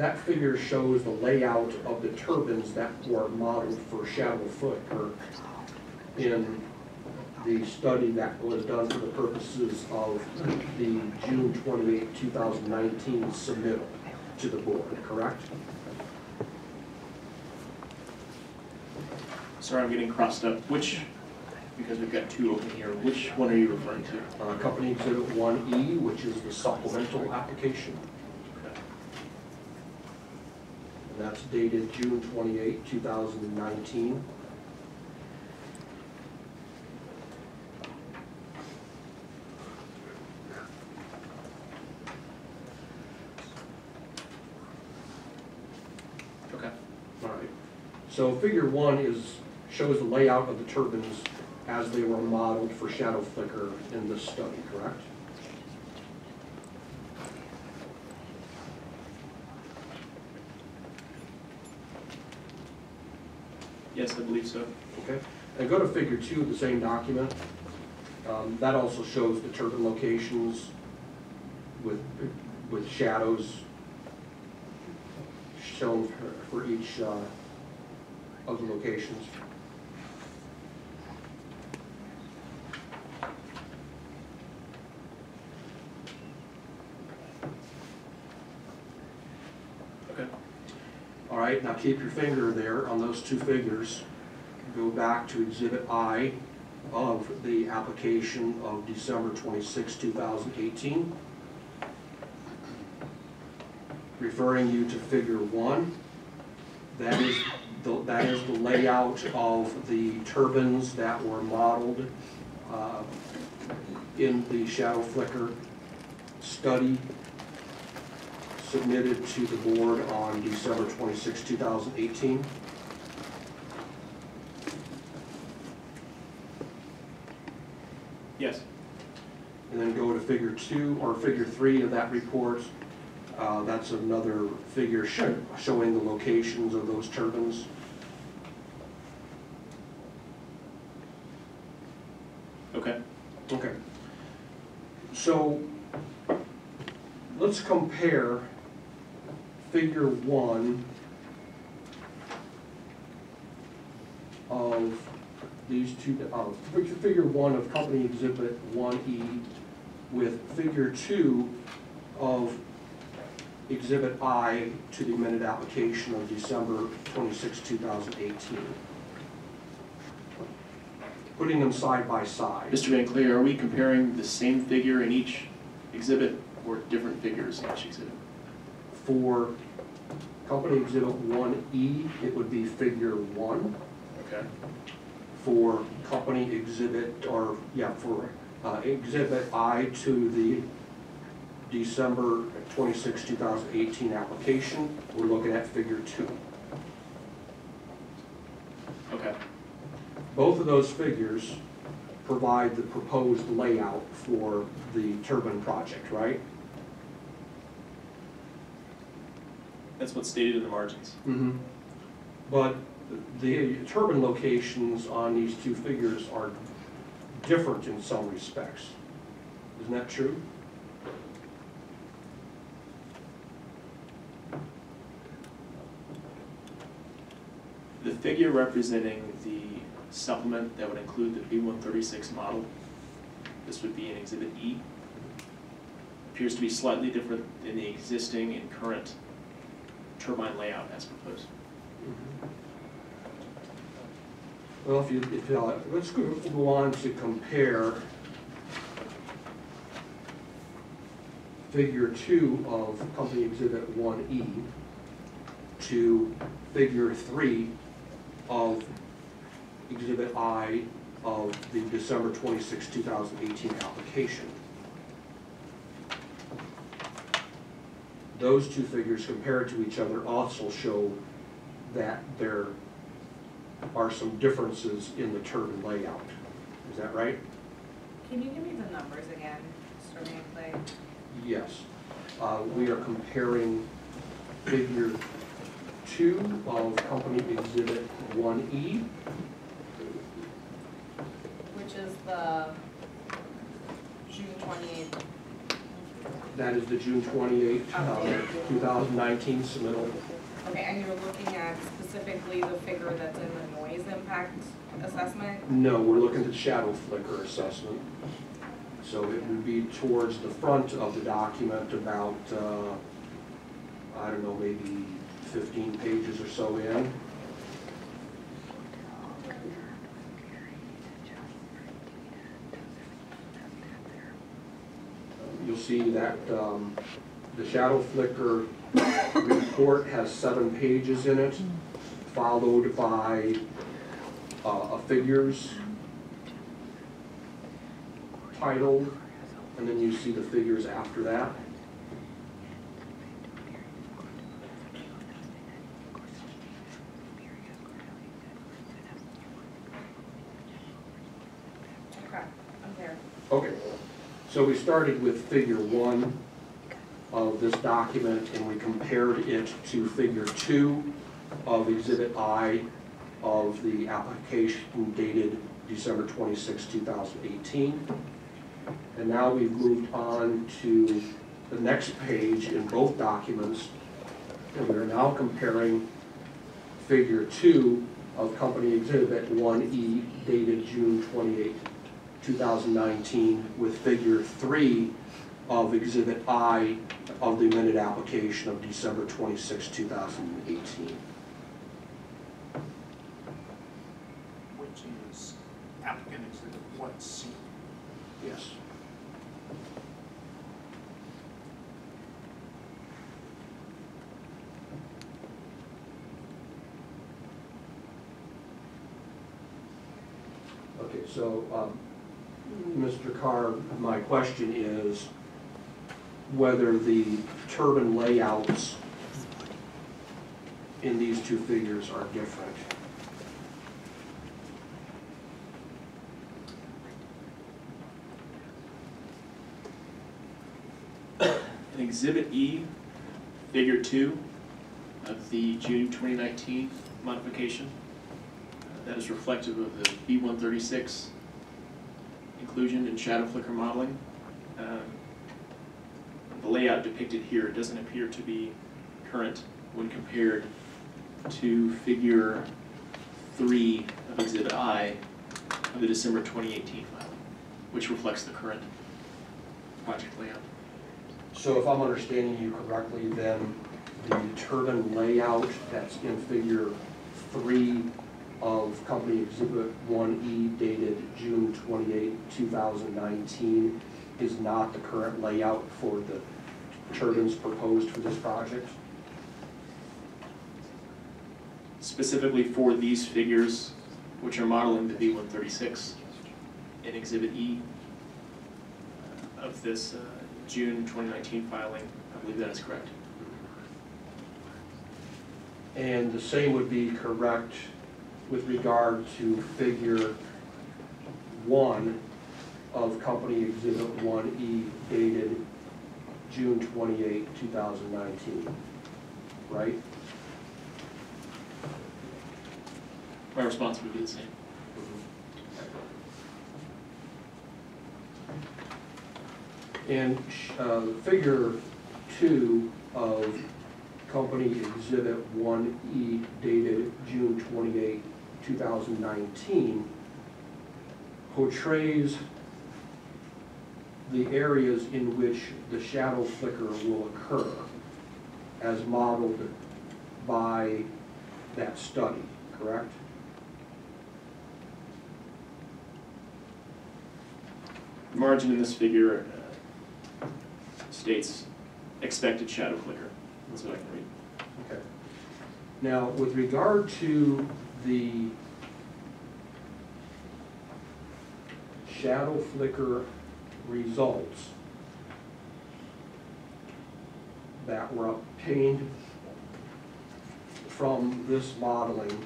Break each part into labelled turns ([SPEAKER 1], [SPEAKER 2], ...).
[SPEAKER 1] that figure shows the layout of the turbines that were modeled for shadow flicker in the study that was done for the purposes of the June 28, 2019 submittal to the board, correct?
[SPEAKER 2] Sorry, I'm getting crossed up. Which, because we've got two open here, which one are you referring to?
[SPEAKER 1] Company Exhibit 1E, which is the supplemental application.
[SPEAKER 2] Okay.
[SPEAKER 1] And that's dated June 28, 2019.
[SPEAKER 2] Okay.
[SPEAKER 1] All right. So figure 1 shows the layout of the turbines as they were modeled for shadow flicker in this study, correct?
[SPEAKER 2] Yes, I believe so.
[SPEAKER 1] Okay. And go to figure 2 of the same document. That also shows the turbine locations with shadows shown for each of the locations.
[SPEAKER 2] Okay.
[SPEAKER 1] All right, now keep your finger there on those two figures. Go back to Exhibit I of the application of December 26, 2018. Referring you to figure 1, that is the layout of the turbines that were modeled in the shadow flicker study submitted to the board on December 26, 2018.
[SPEAKER 2] Yes.
[SPEAKER 1] And then go to figure 2 or figure 3 of that report. That's another figure showing the locations of those turbines.
[SPEAKER 2] Okay.
[SPEAKER 1] Okay. So let's compare figure 1 of these two, figure 1 of Company Exhibit 1E with figure 2 of Exhibit I to the amended application of December 26, 2018. Putting them side by side.
[SPEAKER 2] Mr. Van Clear, are we comparing the same figure in each exhibit or different figures in each exhibit?
[SPEAKER 1] For Company Exhibit 1E, it would be figure 1.
[SPEAKER 2] Okay.
[SPEAKER 1] For Company Exhibit, for Exhibit I to the December 26, 2018 application, we're looking at figure 2.
[SPEAKER 2] Okay.
[SPEAKER 1] Both of those figures provide the proposed layout for the turbine project, right?
[SPEAKER 2] That's what's stated in the margins.
[SPEAKER 1] Mm-hmm. But the turbine locations on these two figures are different in some respects. Isn't that true?
[SPEAKER 2] The figure representing the supplement that would include the B136 model, this would be in Exhibit E, appears to be slightly different than the existing and current turbine layout as proposed.
[SPEAKER 1] Mm-hmm. Well, let's go on to compare figure 2 of Company Exhibit 1E to figure 3 of Exhibit I of the December 26, 2018 application. Those two figures compared to each other also show that there are some differences in the turbine layout. Is that right?
[SPEAKER 3] Can you give me the numbers again, Mr. Van Clear?
[SPEAKER 1] Yes. We are comparing figure 2 of Company Exhibit 1E.
[SPEAKER 3] Which is the June 28th.
[SPEAKER 1] That is the June 28, 2019 submittal.
[SPEAKER 3] Okay, and you're looking at specifically the figure that's in the noise impact assessment?
[SPEAKER 1] No, we're looking at shadow flicker assessment. So it would be towards the front of the document, about, I don't know, maybe 15 pages or so in. You'll see that the shadow flicker report has 7 pages in it, followed by a figures titled, and then you see the figures after that.
[SPEAKER 3] Okay, I'm there.
[SPEAKER 1] Okay, so we started with figure 1 of this document, and we compared it to figure 2 of Exhibit I of the application dated December 26, 2018. And now we've moved on to the next page in both documents, and we are now comparing figure 2 of Company Exhibit 1E dated June 28, 2019 with figure 3 of Exhibit I of the amended application of December 26, 2018.
[SPEAKER 4] Which is applicant exhibit 1C.
[SPEAKER 1] Yes. Okay, so Mr. Carr, my question is whether the turbine layouts in these two figures are different.
[SPEAKER 2] In Exhibit E, Figure 2 of the June 2019 modification, that is reflective of the B136 inclusion in shadow flicker modeling. The layout depicted here doesn't appear to be current when compared to Figure 3 of Exhibit I of the December 2018 filing, which reflects the current project layout.
[SPEAKER 1] So if I'm understanding you correctly, then the turbine layout that's in figure 3 of Company Exhibit 1E dated June 28, 2019 is not the current layout for the turbines proposed for this project?
[SPEAKER 2] Specifically for these figures, which are modeling the B136 in Exhibit E of this June 2019 filing, I believe that is correct.
[SPEAKER 1] And the same would be correct with regard to figure 1 of Company Exhibit 1E dated June 28, 2019, right?
[SPEAKER 2] My response would be the same.
[SPEAKER 1] And figure 2 of Company Exhibit 1E dated June 28, 2019 portrays the areas in which the shadow flicker will occur as modeled by that study, correct?
[SPEAKER 2] The margin in this figure states expected shadow flicker. That's what I can read.
[SPEAKER 1] Okay. Now, with regard to the shadow flicker results that were obtained from this modeling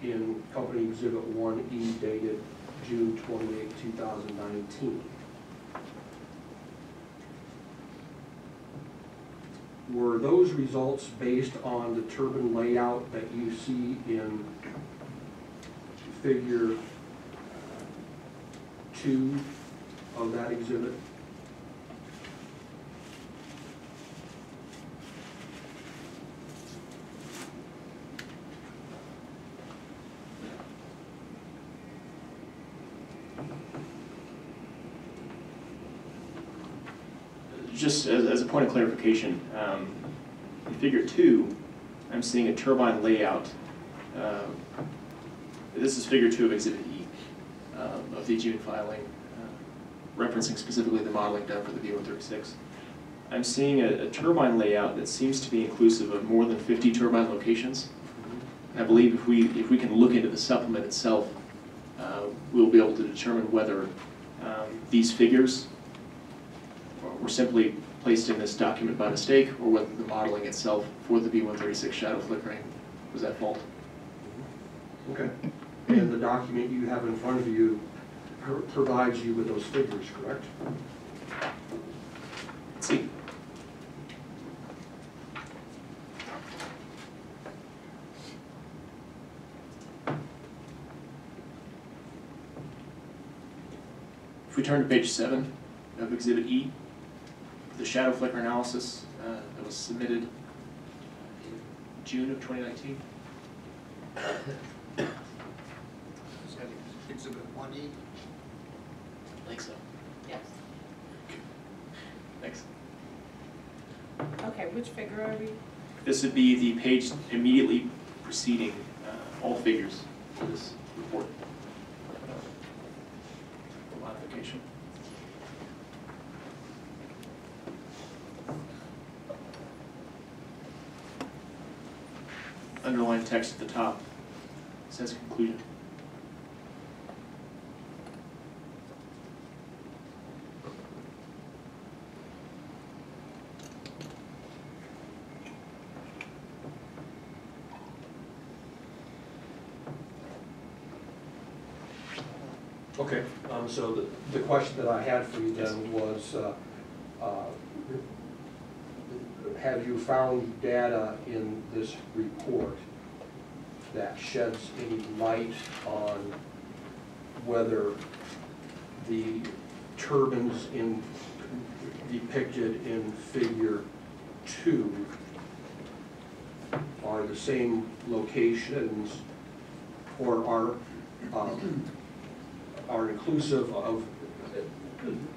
[SPEAKER 1] in Company Exhibit 1E dated June 28, 2019. Were those results based on the turbine layout that you see in figure 2 of that exhibit?
[SPEAKER 2] just as a point of clarification, in figure 2, I'm seeing a turbine layout. This is figure 2 of exhibit E of the June filing, referencing specifically the modeling done for the B136. I'm seeing a turbine layout that seems to be inclusive of more than 50 turbine locations. And I believe if we can look into the supplement itself, we'll be able to determine whether these figures were simply placed in this document by mistake, or whether the modeling itself for the B136 shadow flickering was at fault.
[SPEAKER 1] Okay. And the document you have in front of you provides you with those figures, correct?
[SPEAKER 2] Let's see. If we turn to page 7 of exhibit E, the shadow flicker analysis that was submitted in June of 2019.
[SPEAKER 4] Is that exhibit 1E?
[SPEAKER 2] I think so.
[SPEAKER 3] Yes.
[SPEAKER 2] Thanks.
[SPEAKER 3] Okay, which figure are we?
[SPEAKER 2] This would be the page immediately preceding all figures for this report. The modification. Underlined text at the top says conclusion.
[SPEAKER 1] Okay, so the question that I had for you then was, have you found data in this report that sheds any light on whether the turbines depicted in figure 2 are the same locations, or are inclusive of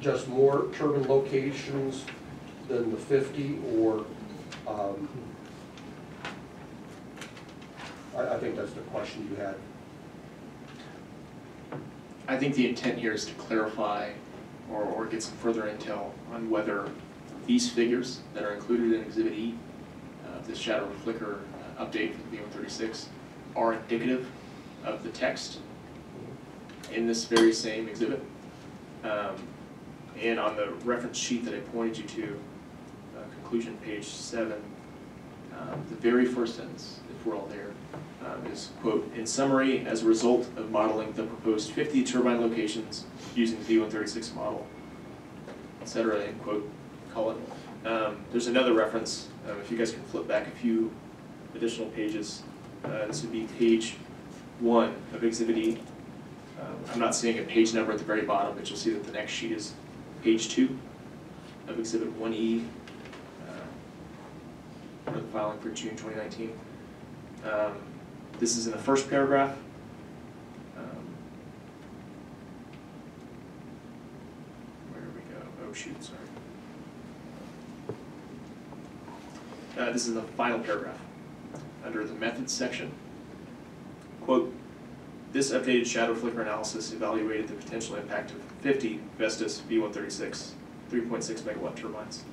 [SPEAKER 1] just more turbine locations than the 50, or I think that's the question you had.
[SPEAKER 2] I think the intent here is to clarify or get some further intel on whether these figures that are included in Exhibit E, this shadow flicker update for the B136, are indicative of the text in this very same exhibit. And on the reference sheet that I pointed you to, conclusion page 7, the very first sentence, if we're all there, is, quote, "In summary, as a result of modeling the proposed 50 turbine locations using the B136 model," etc., end quote, call it. There's another reference, if you guys can flip back a few additional pages. This would be page 1 of Exhibit E. I'm not seeing a page number at the very bottom, but you'll see that the next sheet is page 2 of Exhibit 1E for the filing for June 2019. This is in the first paragraph. Where do we go? Oh shoot, sorry. This is the final paragraph under the methods section. Quote, "This updated shadow flicker analysis evaluated the potential impact of 50 Vestas B136 3.6 megawatt turbines."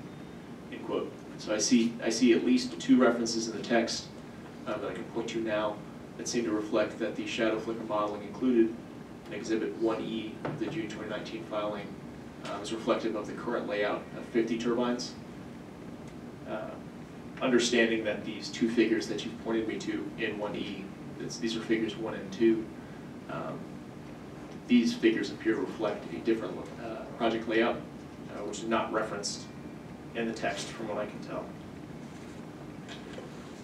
[SPEAKER 2] End quote. So I see at least 2 references in the text that I can point to now that seem to reflect that the shadow flicker modeling included in Exhibit 1E of the June 2019 filing is reflective of the current layout of 50 turbines. Understanding that these 2 figures that you've pointed me to in 1E, these are figures 1 and 2, these figures appear to reflect a different project layout, which is not referenced in the text from what I can tell.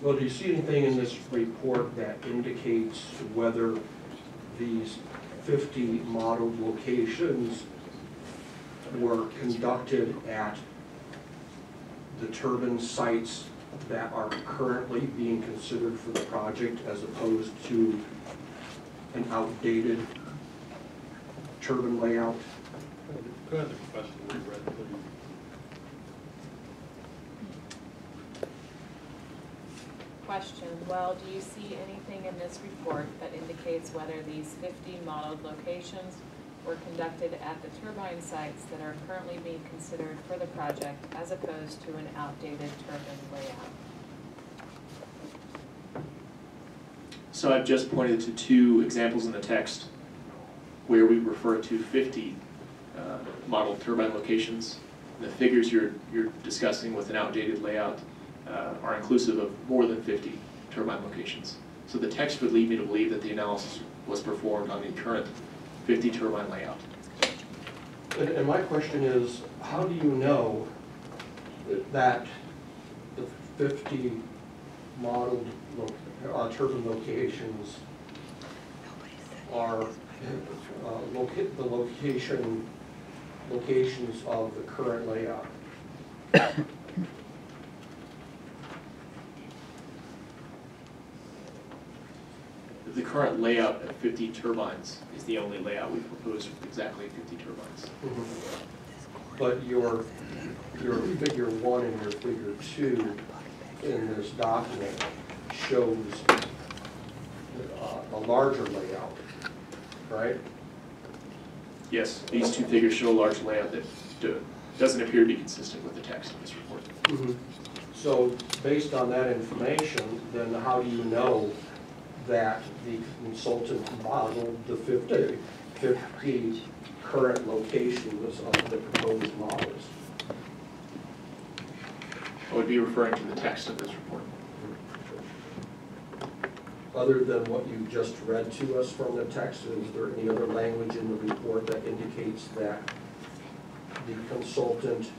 [SPEAKER 1] Well, do you see anything in this report that indicates whether these 50 modeled locations were conducted at the turbine sites that are currently being considered for the project, as opposed to an outdated turbine layout?
[SPEAKER 5] Go ahead, the question we read, please. Question, well, do you see anything in this report that indicates whether these 50 modeled locations were conducted at the turbine sites that are currently being considered for the project as opposed to an outdated turbine layout?
[SPEAKER 2] So I've just pointed to two examples in the text where we refer to 50 model turbine locations. The figures you're discussing with an outdated layout are inclusive of more than 50 turbine locations. So the text would lead me to believe that the analysis was performed on the current 50 turbine layout.
[SPEAKER 1] And my question is, how do you know that the 50 modeled turbine locations are the locations of the current layout?
[SPEAKER 2] The current layout of 50 turbines is the only layout we've proposed with exactly 50 turbines.
[SPEAKER 1] Mm-hmm. But your figure 1 and your figure 2 in this document shows a larger layout, right?
[SPEAKER 2] Yes, these two figures show a large layout that doesn't appear to be consistent with the text of this report.
[SPEAKER 1] Mm-hmm. So based on that information, then how do you know that the consultant modeled the 50 current locations of the proposed models?
[SPEAKER 2] I would be referring to the text of this report.
[SPEAKER 1] Other than what you just read to us from the text, is there any other language in the report that indicates that the consultant